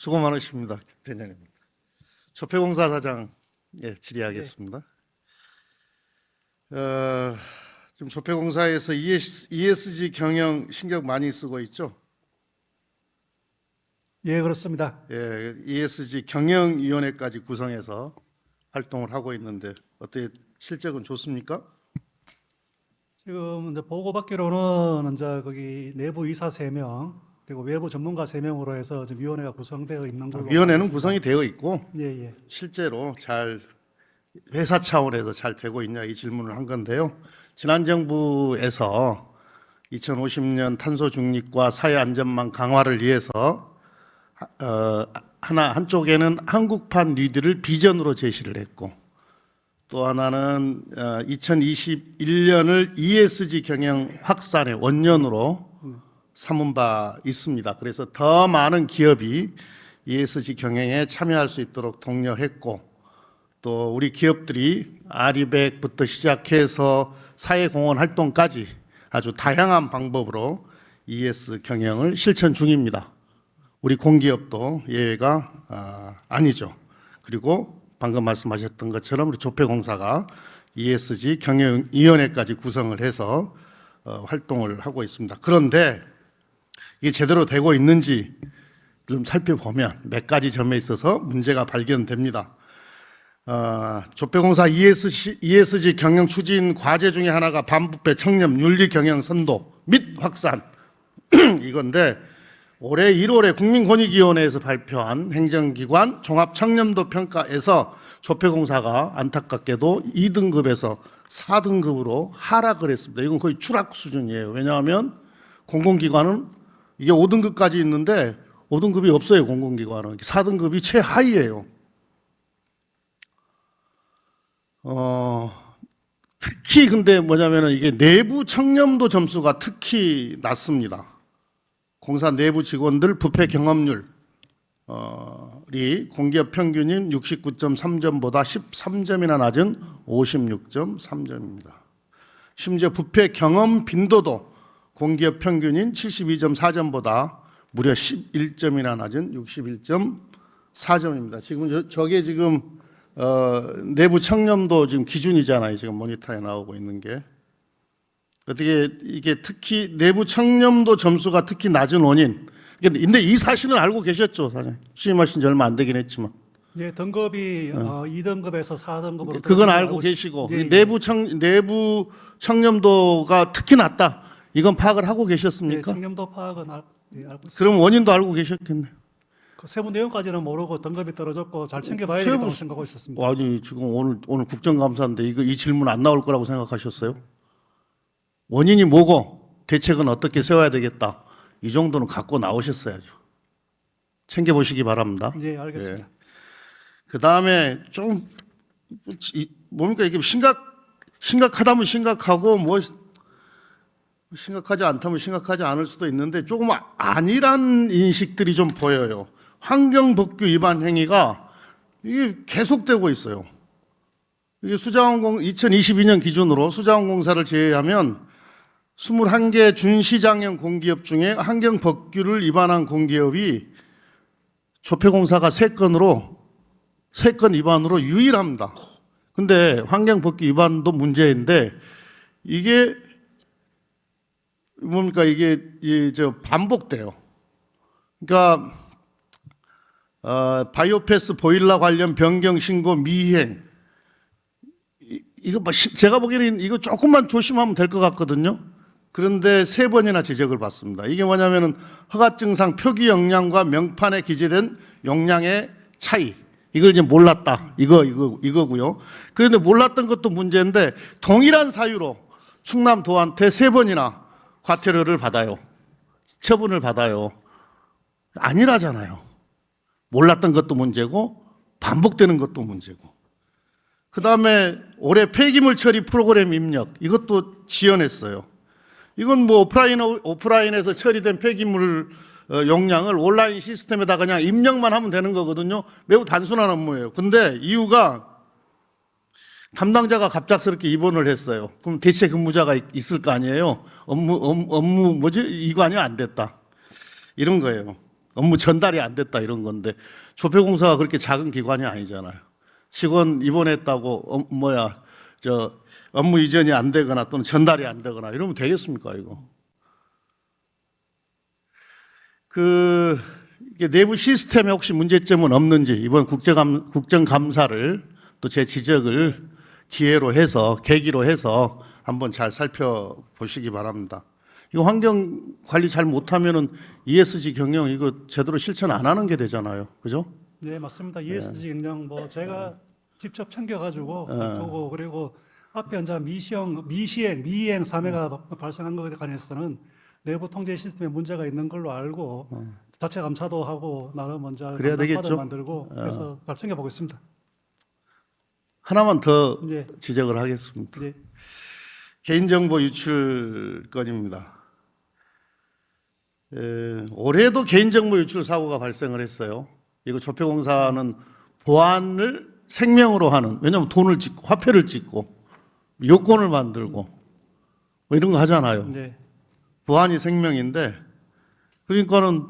수고 많으십니다. 대장님. 조폐공사 사장 질의하겠습니다. 지금 조폐공사에서 ESG 경영 신경 많이 쓰고 있죠? 예, 그렇습니다. ESG 경영위원회까지 구성해서 활동을 하고 있는데 어떻게 실적은 좋습니까? 지금 이제 보고받기로는 이제 거기 내부 이사 3명 그리고 외부 전문가 3명으로 해서 지금 위원회가 구성되어 있는 걸로. 위원회는 구성이 되어 있고 예. 실제로 잘 회사 차원에서 잘 되고 있냐 이 질문을 한 건데요. 지난 정부에서 2050년 탄소 중립과 사회 안전망 강화를 위해서 한쪽에는 한국판 뉴딜을 비전으로 제시를 했고 또 하나는 2021년을 ESG 경영 확산의 원년으로 삼은 바 있습니다. 그래서 더 많은 기업이 ESG 경영에 참여할 수 있도록 독려했고 또 우리 기업들이 아리백부터 시작해서 사회공헌 활동까지 아주 다양한 방법으로 ESG 경영을 실천 중입니다. 우리 공기업도 예외가 아니죠. 그리고 방금 말씀하셨던 것처럼 우리 조폐공사가 ESG 경영위원회까지 구성을 해서 활동을 하고 있습니다. 그런데 이게 제대로 되고 있는지 좀 살펴보면 몇 가지 점에 있어서 문제가 발견됩니다. 조폐공사 ESG 경영 추진 과제 중에 하나가 반부패 청렴 윤리 경영 선도 및 확산 이건데 올해 1월에 국민권익위원회에서 발표한 행정기관 종합청렴도 평가에서 조폐공사가 안타깝게도 2등급에서 4등급으로 하락을 했습니다. 이건 거의 추락 수준이에요. 왜냐하면 공공기관은 이게 5등급까지 있는데 5등급이 없어요. 공공기관은 4등급이 최하위예요. 특히 근데 뭐냐면은 이게 내부 청렴도 점수가 특히 낮습니다. 공사 내부 직원들 부패 경험률이 공기업 평균인 69.3점보다 13점이나 낮은 56.3점입니다. 심지어 부패 경험 빈도도 공기업 평균인 72.4점보다 무려 11점이나 낮은 61.4점입니다. 지금 저게 지금 내부 청렴도 지금 기준이잖아요. 지금 모니터에 나오고 있는 게. 어떻게 이게 특히 내부 청렴도 점수가 특히 낮은 원인. 근데 이 사실은 알고 계셨죠, 사장님? 취임하신 지 얼마 안 되긴 했지만. 예, 등급이 2등급에서 4등급으로. 그건 알고 계시고 예. 내부 청렴도가 특히 낮다. 이건 파악을 하고 계셨습니까? 예, 청렴도 파악은 알고 있습니다. 그럼 원인도 알고 계셨겠네요. 그 세부 내용까지는 모르고 등급이 떨어졌고 잘 챙겨봐야 되겠다고 생각하고 있었습니다. 아니 지금 오늘 국정감사인데 이 질문 안 나올 거라고 생각하셨어요? 원인이 뭐고 대책은 어떻게 세워야 되겠다. 이 정도는 갖고 나오셨어야죠. 챙겨보시기 바랍니다. 예, 알겠습니다. 그 다음에 좀 뭡니까 이게 심각하다면 심각하고 뭐 심각하지 않다면 심각하지 않을 수도 있는데 조금 아니란 인식들이 좀 보여요. 환경법규 위반 행위가 이게 계속되고 있어요. 이게 2022년 기준으로 수자원공사를 제외하면 21개 준시장형 공기업 중에 환경법규를 위반한 공기업이 조폐공사가 3건 위반으로 유일합니다. 근데 환경법규 위반도 문제인데 이게 뭡니까 이게 반복돼요. 그러니까 바이오패스 보일러 관련 변경 신고 미행 이거 제가 보기에는 이거 조금만 조심하면 될 것 같거든요. 그런데 3번이나 지적을 받습니다. 이게 뭐냐면은 허가증상 표기 용량과 명판에 기재된 용량의 차이. 이걸 이제 몰랐다. 이거고요. 그런데 몰랐던 것도 문제인데 동일한 사유로 충남도한테 3번이나 과태료를 받아요. 처분을 받아요. 아니라잖아요. 몰랐던 것도 문제고 반복되는 것도 문제고. 그 다음에 올해 폐기물 처리 프로그램 입력 이것도 지연했어요. 이건 뭐 오프라인에서 처리된 폐기물 용량을 온라인 시스템에다 그냥 입력만 하면 되는 거거든요. 매우 단순한 업무예요. 근데 이유가 담당자가 갑작스럽게 입원을 했어요. 그럼 대체 근무자가 있을 거 아니에요. 업무 이관이 안 됐다. 이런 거예요. 업무 전달이 안 됐다 이런 건데 조폐공사가 그렇게 작은 기관이 아니잖아요. 직원 입원했다고 업무 이전이 안 되거나 또는 전달이 안 되거나 이러면 되겠습니까 이거? 이게 내부 시스템에 혹시 문제점은 없는지 이번 국정감사를 또 제 지적을 계기로 해서 한번 잘 살펴보시기 바랍니다. 이거 환경 관리 잘 못하면은 ESG 경영 이거 제대로 실천 안 하는 게 되잖아요, 그죠? 네, 맞습니다. ESG 경영 제가 직접 챙겨가지고 보고 그리고 앞에 이제 미이행 사례가 발생한 것에 관해서는 내부 통제 시스템에 문제가 있는 걸로 알고 자체 감사도 하고 나름 먼저 그래야 되겠죠. 만들고 그래서 잘 챙겨보겠습니다. 하나만 더 네. 지적을 하겠습니다. 네. 개인정보 유출 건입니다. 올해도 개인정보 유출 사고가 발생을 했어요. 이거 조폐공사는 보안을 생명으로 하는, 왜냐하면 돈을 찍고 화폐를 찍고 요건을 만들고 뭐 이런 거 하잖아요. 네. 보안이 생명인데 그러니까는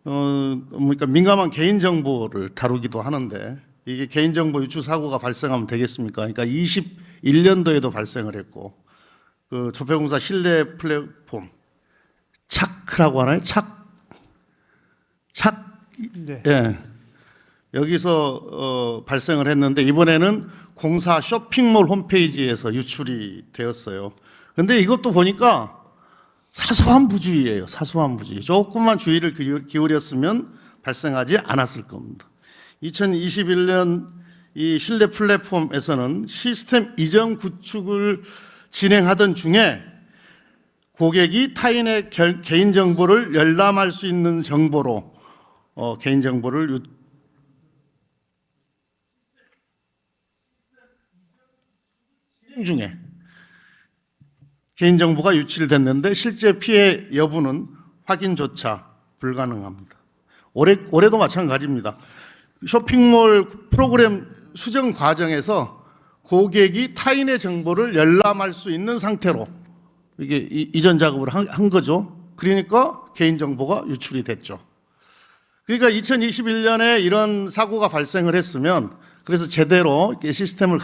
그러니까 민감한 개인정보를 다루기도 하는데 이게 개인정보 유출 사고가 발생하면 되겠습니까? 그러니까 21년도에도 발생을 했고 그 조폐공사 신뢰 플랫폼 차크라고 하나요? 네. 예. 여기서 발생을 했는데 이번에는 공사 쇼핑몰 홈페이지에서 유출이 되었어요. 근데 이것도 보니까 사소한 부주의예요. 사소한 부주의. 조금만 주의를 기울였으면 발생하지 않았을 겁니다. 2021년 이 신뢰 플랫폼에서는 시스템 이전 구축을 진행하던 중에 고객이 타인의 개인정보를 열람할 수 있는 정보로 개인정보를 진행 중에 개인정보가 유출됐는데 실제 피해 여부는 확인조차 불가능합니다. 올해도 마찬가지입니다. 쇼핑몰 프로그램 수정 과정에서 고객이 타인의 정보를 열람할 수 있는 상태로 이게 이전 작업을 한 거죠. 그러니까 개인정보가 유출이 됐죠. 그러니까 2021년에 이런 사고가 발생을 했으면 그래서 제대로 시스템을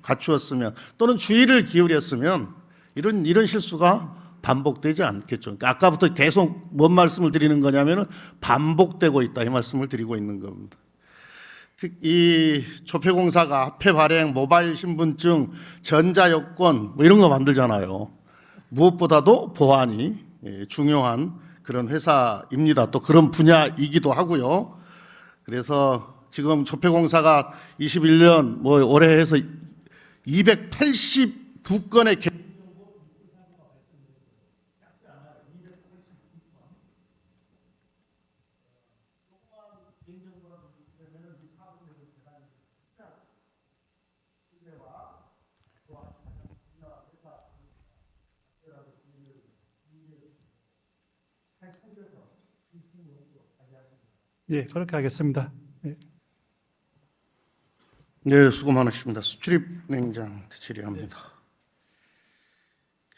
갖추었으면 또는 주의를 기울였으면 이런 실수가 반복되지 않겠죠. 그러니까 아까부터 계속 뭔 말씀을 드리는 거냐면은 반복되고 있다 이 말씀을 드리고 있는 겁니다. 이 조폐공사가 화폐 발행, 모바일 신분증, 전자여권 뭐 이런 거 만들잖아요. 무엇보다도 보안이 중요한 그런 회사입니다. 또 그런 분야이기도 하고요. 그래서 지금 조폐공사가 21년 올해 해서 289건의 네, 그렇게 하겠습니다. 네. 네, 수고 많으십니다. 수출입은행장 질의합니다.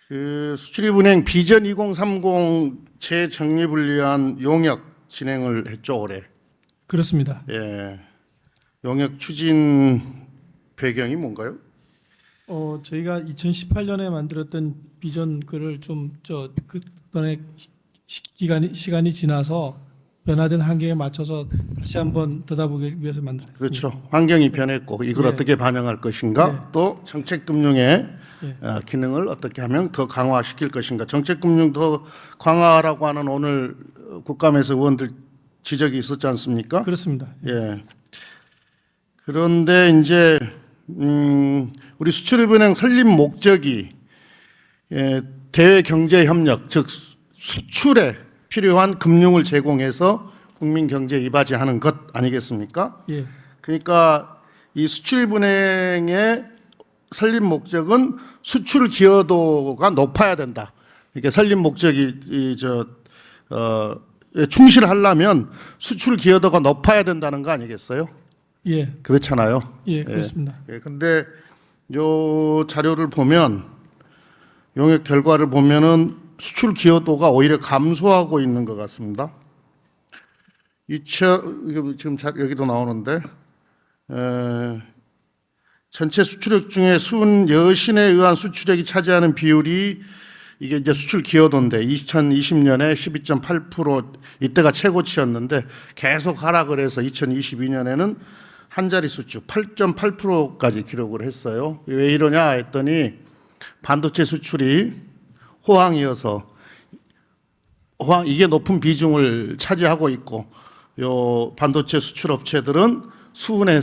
그 수출입은행 비전 2030 재정리분리한 용역 진행을 했죠 올해. 그렇습니다. 예, 용역 추진 배경이 뭔가요? 저희가 2018년에 만들었던 비전 글을 그동안에 시간이 지나서 변화된 환경에 맞춰서 다시 한번 들여다보기 위해서 만들었습니다. 그렇죠. 환경이 변했고 이걸 네. 어떻게 반영할 것인가, 또 정책금융의 네. 기능을 어떻게 하면 더 강화시킬 것인가. 정책금융 더 강화라고 하는 오늘 국감에서 의원들 지적이 있었지 않습니까? 그렇습니다. 예. 그런데 이제 우리 수출입은행 설립 목적이 대외 경제 협력, 즉 수출에 필요한 금융을 제공해서 국민 경제에 이바지하는 것 아니겠습니까? 예. 그러니까 이 수출입은행의 설립 목적은 수출 기여도가 높아야 된다. 이렇게 설립 목적이 충실하려면 수출 기여도가 높아야 된다는 거 아니겠어요? 예. 그렇잖아요. 예, 그렇습니다. 근데 요 자료를 보면 용역 결과를 보면은 수출 기여도가 오히려 감소하고 있는 것 같습니다. 이거 지금 여기도 나오는데 전체 수출액 중에 순 여신에 의한 수출액이 차지하는 비율이 이게 이제 수출 기여도인데 2020년에 12.8% 이때가 최고치였는데 계속 하락을 해서 2022년에는 한 자릿수 8.8%까지 기록을 했어요. 왜 이러냐 했더니 반도체 수출이 호황이어서 이게 높은 비중을 차지하고 있고 요 반도체 수출 업체들은 수은의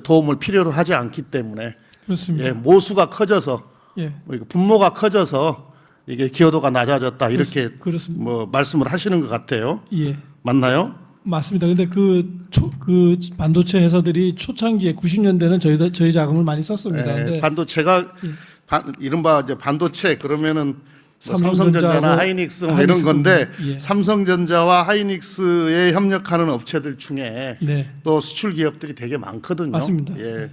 도움을 필요로 하지 않기 때문에 그렇습니다. 예, 모수가 커져서 예. 분모가 커져서 이게 기여도가 낮아졌다 이렇게 그렇습니다. 뭐 말씀을 하시는 것 같아요. 예. 맞나요? 맞습니다. 근데 그 반도체 회사들이 초창기에 90년대는 저희 자금을 많이 썼습니다. 예, 근데 반도체가 이른바 이제 반도체 그러면은 뭐 삼성전자하고 삼성전자나 하이닉스 뭐 이런 건데 예. 삼성전자와 하이닉스에 협력하는 업체들 중에 네. 또 수출 기업들이 되게 많거든요. 맞습니다. 예.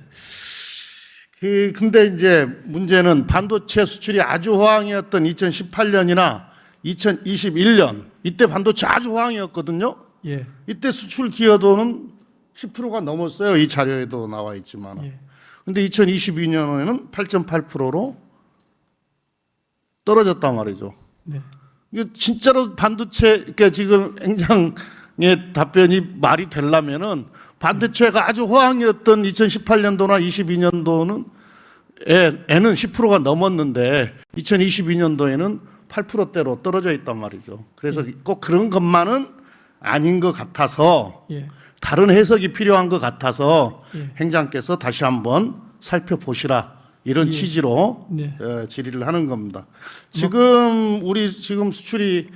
근데 이제 문제는 반도체 수출이 아주 호황이었던 2018년이나 2021년 이때 반도체 아주 호황이었거든요. 예. 이때 수출 기여도는 10%가 넘었어요. 이 자료에도 나와 있지만. 예. 근데 2022년에는 8.8%로 떨어졌단 말이죠. 네. 이게 진짜로 반도체, 그러니까 지금 행장의 답변이 말이 되려면은 반도체가 아주 호황이었던 2018년도나 22년도는 애는 10%가 넘었는데 2022년도에는 8%대로 떨어져 있단 말이죠. 그래서 꼭 그런 것만은 아닌 것 같아서 예. 다른 해석이 필요한 것 같아서 예. 행장께서 다시 한번 살펴보시라 이런 취지로 네. 질의를 하는 겁니다. 우리 수출이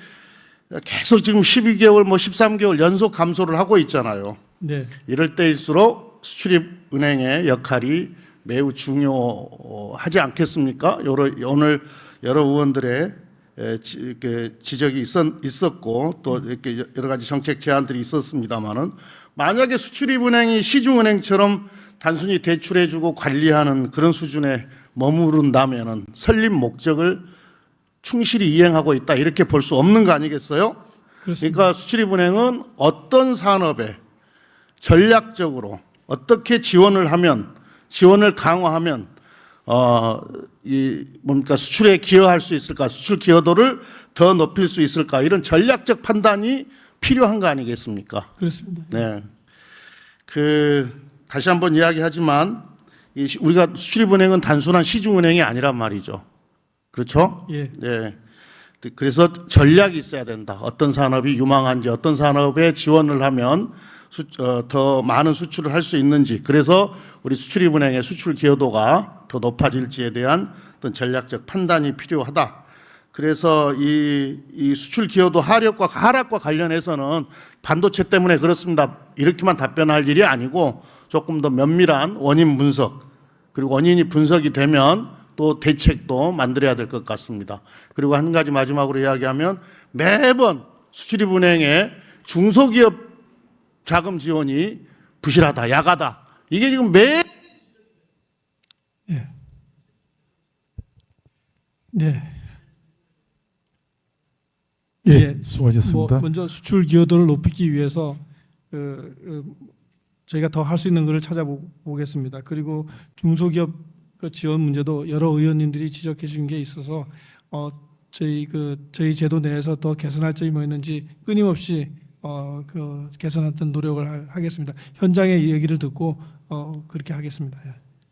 계속 지금 12개월 뭐 13개월 연속 감소를 하고 있잖아요. 네. 이럴 때일수록 수출입은행의 역할이 매우 중요하지 않겠습니까? 오늘 여러 의원들의 지적이 있었고 또 이렇게 여러 가지 정책 제안들이 있었습니다만은 만약에 수출입은행이 시중은행처럼 단순히 대출해주고 관리하는 그런 수준에 머무른다면은 설립 목적을 충실히 이행하고 있다 이렇게 볼 수 없는 거 아니겠어요? 그렇습니다. 그러니까 수출입은행은 어떤 산업에 전략적으로 어떻게 지원을 강화하면 수출에 기여할 수 있을까, 수출 기여도를 더 높일 수 있을까 이런 전략적 판단이 필요한 거 아니겠습니까? 그렇습니다. 네. 다시 한번 이야기하지만 우리가 수출입은행은 단순한 시중은행이 아니란 말이죠. 그렇죠? 예. 네. 그래서 전략이 있어야 된다. 어떤 산업이 유망한지, 어떤 산업에 지원을 하면 더 많은 수출을 할 수 있는지, 그래서 우리 수출입은행의 수출 기여도가 더 높아질지에 대한 어떤 전략적 판단이 필요하다. 그래서 이 수출 기여도 하락과 관련해서는 반도체 때문에 그렇습니다. 이렇게만 답변할 일이 아니고 조금 더 면밀한 원인 분석, 그리고 원인이 분석이 되면 또 대책도 만들어야 될 것 같습니다. 그리고 한 가지 마지막으로 이야기하면 매번 수출입은행의 중소기업 자금 지원이 부실하다, 야가다. 이게 지금 네. 예, 수고하셨습니다. 먼저 수출 기여도를 높이기 위해서 저희가 더 할 수 있는 것을 찾아보겠습니다. 그리고 중소기업 지원 문제도 여러 의원님들이 지적해 주신 게 있어서 저희 제도 내에서 더 개선할 점이 뭐 있는지 끊임없이 개선하던 노력을 하겠습니다. 현장의 얘기를 듣고 그렇게 하겠습니다. 예.